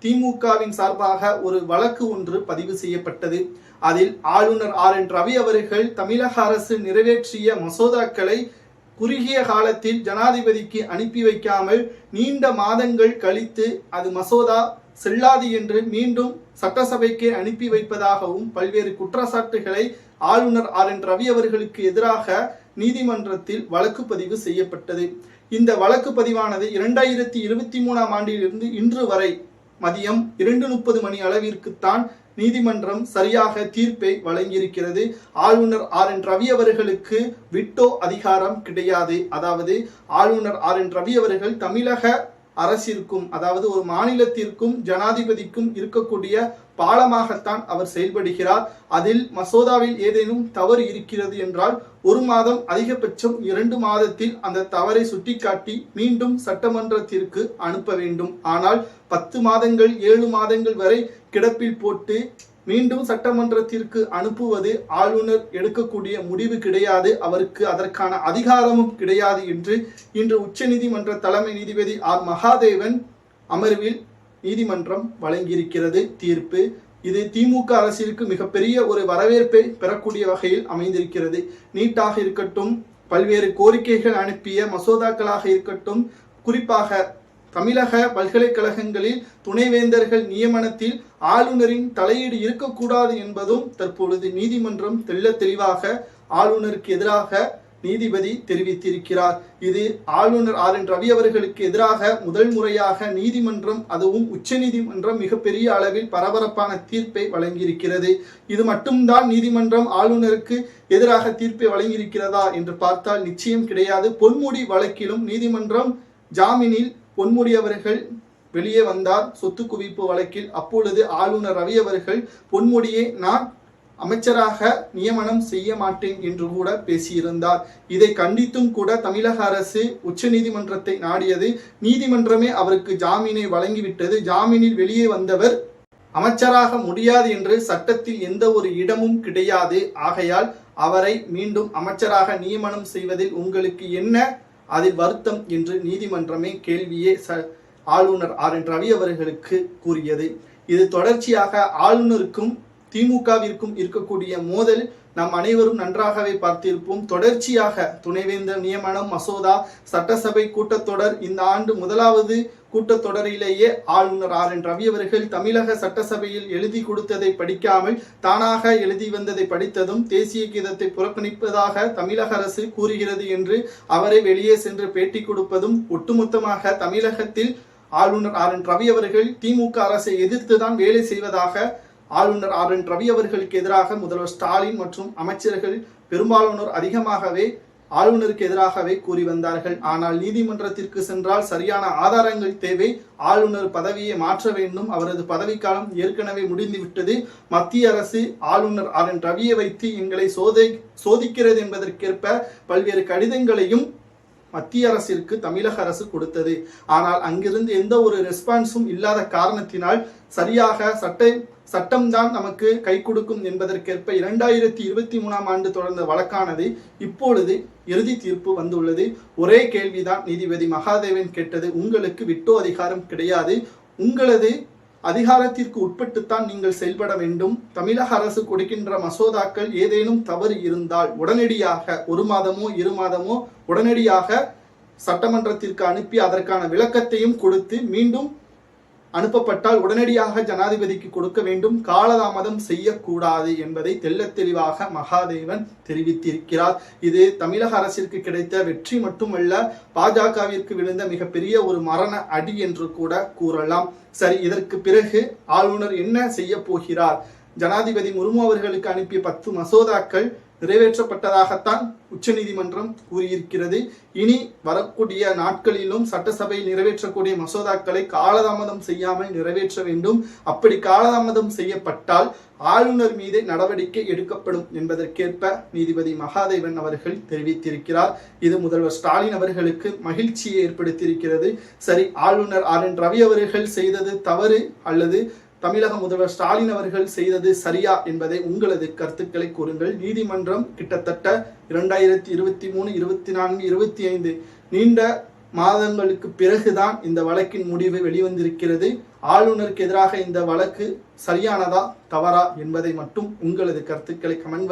திமுகவின் சார்பாக ஒரு வழக்கு ஒன்று பதிவு செய்யப்பட்டது. அதில் ஆளுநர் RN ரவி அவர்கள் தமிழக அரசு நிறைவேற்றிய மசோதாக்களை குறுகிய காலத்தில் ஜனாதிபதிக்கு அனுப்பி வைக்காமல் நீண்ட மாதங்கள் கழித்து அது மசோதா செல்லாது என்று மீண்டும் சட்டசபைக்கு அனுப்பி வைப்பதாகவும் பல்வேறு குற்றச்சாட்டுகளை ஆளுநர் RN ரவி அவர்களுக்கு எதிராக நீதிமன்றத்தில் வழக்கு பதிவு செய்யப்பட்டது. இந்த வழக்கு பதிவானது 2023 ஆண்டிலிருந்து இன்று வரை மதியம் 2:30 மணி அளவிற்குத்தான் நீதிமன்றம் சரியாக தீர்ப்பை வழங்கியிருக்கிறது. ஆளுநர் RN ரவி அவர்களுக்கு விட்டோ அதிகாரம் கிடையாது. அதாவது ஆளுநர் RN ரவி அவர்கள் தமிழக அரசிற்கும் அதாவது ஒரு மாநிலத்திற்கும் ஜனாதிபதிக்கும் இருக்கக்கூடிய பாலமாகத்தான் அவர் செயல்படுகிறார். அதில் மசோதாவில் ஏதேனும் தவறு இருக்கிறது என்றால் 1 மாதம் அதிகபட்சம் 2 மாதத்தில் அந்த தவறை சுட்டிக்காட்டி மீண்டும் சட்டமன்றத்திற்கு அனுப்ப வேண்டும். ஆனால் 10 மாதங்கள் 7 மாதங்கள் வரை கிடப்பில் போட்டு மீண்டும் சட்டமன்றத்திற்கு அனுப்புவது ஆளுநர் எடுக்கக்கூடிய முடிவு கிடையாது. அவருக்கு அதற்கான அதிகாரமும் கிடையாது என்று இன்று உச்சநீதிமன்ற தலைமை நீதிபதி மகாதேவன் அமர்வில் நீதிமன்றம் வழங்கியிருக்கிறது தீர்ப்பு. இது திமுக அரசிற்கு மிகப்பெரிய ஒரு வரவேற்பை பெறக்கூடிய வகையில் அமைந்திருக்கிறது. நீட்டாக இருக்கட்டும், பல்வேறு கோரிக்கைகள் அனுப்பிய மசோதாக்களாக இருக்கட்டும், குறிப்பாக தமிழக பல்கலைக்கழகங்களில் துணைவேந்தர்கள் நியமனத்தில் ஆளுநரின் தலையீடு இருக்கக்கூடாது என்பதும் தற்பொழுது நீதிமன்றம் தெளிவாக ஆளுநருக்கு எதிராக நீதிபதி தெரிவித்திருக்கிறார். இது ஆளுநர் RN ரவி அவர்களுக்கு எதிராக முதல் முறையாக நீதிமன்றம், அதுவும் உச்ச நீதிமன்றம் மிகப்பெரிய அளவில் பரபரப்பான தீர்ப்பை வழங்கியிருக்கிறது. இது மட்டும்தான் நீதிமன்றம் ஆளுநருக்கு எதிராக தீர்ப்பை வழங்கியிருக்கிறதா என்று பார்த்தால் நிச்சயம் கிடையாது. பொன்முடி வழக்கிலும் நீதிமன்றம் ஜாமீனில் பொன்முடி அவர்கள் வெளியே வந்தார் சொத்து குவிப்பு வழக்கில். அப்பொழுது ஆளுநர் ரவி அவர்கள் பொன்முடியை நான் அமைச்சராக நியமனம் செய்ய மாட்டேன் என்று கூட பேசியிருந்தார். இதை கண்டித்தும் கூட தமிழக அரசு உச்ச நீதிமன்றத்தை நாடியது. நீதிமன்றமே அவருக்கு ஜாமீனை வழங்கிவிட்டது. ஜாமீனில் வெளியே வந்தவர் அமைச்சராக முடியாது என்று சட்டத்தில் எந்த ஒரு இடமும் கிடையாது. ஆகையால் அவரை மீண்டும் அமைச்சராக நியமனம் செய்வதில் உங்களுக்கு என்ன அதில் வருத்தம் என்று நீதிமன்றமே கேள்வியே ஆளுநர் RN ரவி அவர்களுக்கு கூறியது. இது தொடர்ச்சியாக ஆளுநருக்கும் திமுகவிற்கும் இருக்கக்கூடிய மோதல் நாம் அனைவரும் நன்றாகவே பார்த்திருப்போம். தொடர்ச்சியாக துணைவேந்தர் நியமனம் மசோதா சட்டசபை கூட்டத்தொடர், இந்த ஆண்டு 1வது கூட்டத்தொடரிலேயே ஆளுநர் RN ரவி அவர்கள் தமிழக சட்டசபையில் எழுதி கொடுத்ததை படிக்காமல் தானாக எழுதி வந்ததை படித்ததும் தேசிய கீதத்தை புறக்கணிப்பதாக தமிழக அரசு கூறுகிறது என்று அவரை வெளியே சென்று பேட்டி கொடுப்பதும், ஒட்டுமொத்தமாக தமிழகத்தில் ஆளுநர் RN ரவி அவர்கள் திமுக அரசை எதிர்த்துதான் வேலை செய்வதாக ஆளுநர் RN ரவி அவர்களுக்கு எதிராக முதல்வர் ஸ்டாலின் மற்றும் அமைச்சர்கள் பெரும்பாலானோர் அதிகமாகவே ஆளுநருக்கு எதிராகவே கூறி வந்தார்கள். ஆனால் நீதிமன்றத்திற்கு சென்றால் சரியான ஆதாரங்கள் தேவை. ஆளுநர் பதவியை மாற்ற வேண்டும். அவரது பதவிக்காலம் ஏற்கனவே முடிந்துவிட்டது. மத்திய அரசு ஆளுநர் RN ரவியை வைத்து எங்களை சோதிக்கிறது என்பதற்கேற்ப பல்வேறு கடிதங்களையும் மத்திய அரசிற்கு தமிழக அரசு கொடுத்தது. ஆனால் அங்கிருந்து எந்த ஒரு ரெஸ்பான்ஸும் இல்லாத காரணத்தினால் சரியாக சட்டம்தான் நமக்கு கை கொடுக்கும் என்பதற்கேற்ப 2023 ஆண்டு தொடர்ந்த வழக்கானது இப்பொழுது இறுதி தீர்ப்பு வந்துள்ளது. ஒரே கேள்விதான் நீதிபதி மகாதேவன் கேட்டது, உங்களுக்கு விட்டோ அதிகாரம் கிடையாது, உங்களது அதிகாரத்திற்கு உட்பட்டுத்தான் நீங்கள் செயல்பட வேண்டும். தமிழக அரசு கொடுக்கின்ற மசோதாக்கள் ஏதேனும் தவறு இருந்தால் உடனடியாக 1 மாதமோ 2 மாதமோ உடனடியாக சட்டமன்றத்திற்கு அனுப்பி அதற்கான விளக்கத்தையும் கொடுத்து மீண்டும் அனுப்பப்பட்டால் உடனடியாக ஜனாதிபதிக்கு கொடுக்க வேண்டும், காலதாமதம் செய்யக்கூடாது என்பதை தெளிவாக மகாதேவன் தெரிவித்திருக்கிறார். இது தமிழக அரசிற்கு கிடைத்த வெற்றி மட்டுமல்ல, பாஜகவிற்கு விழுந்த மிகப்பெரிய ஒரு மரண அடி என்று கூட கூறலாம். சரி, இதற்கு பிறகு ஆளுநர் என்ன செய்ய போகிறார்? ஜனாதிபதி முர்மு அவர்களுக்கு அனுப்பிய 10 மசோதாக்கள் நிறைவேற்றப்பட்டதாகத்தான் உச்சநீதிமன்றம் கூறியிருக்கிறது. இனி வரக்கூடிய நாட்களிலும் சட்டசபையில் நிறைவேற்றக்கூடிய மசோதாக்களை காலதாமதம் செய்யாமல் நிறைவேற்ற வேண்டும். அப்படி காலதாமதம் செய்யப்பட்டால் ஆளுநர் மீது நடவடிக்கை எடுக்கப்படும் என்பதற்கேற்ப நீதிபதி மகாதேவன் அவர்கள் தெரிவித்திருக்கிறார். இது முதல்வர் ஸ்டாலின் அவர்களுக்கு மகிழ்ச்சியை ஏற்படுத்தியிருக்கிறது. சரி, ஆளுநர் RN ரவி அவர்கள் செய்தது தவறு அல்லது தமிழக முதல்வர் ஸ்டாலின் அவர்கள் செய்தது சரியா என்பதை உங்களது கருத்துக்களை கூறுங்கள். நீதிமன்றம் கிட்டத்தட்ட 2023, 24, 25 நீண்ட மாதங்களுக்கு பிறகுதான் இந்த வழக்கின் முடிவு வெளிவந்திருக்கிறது. ஆளுநருக்கு எதிராக இந்த வழக்கு சரியானதா தவறா என்பதை மட்டும் உங்களது கருத்துக்களை கமெண்ட்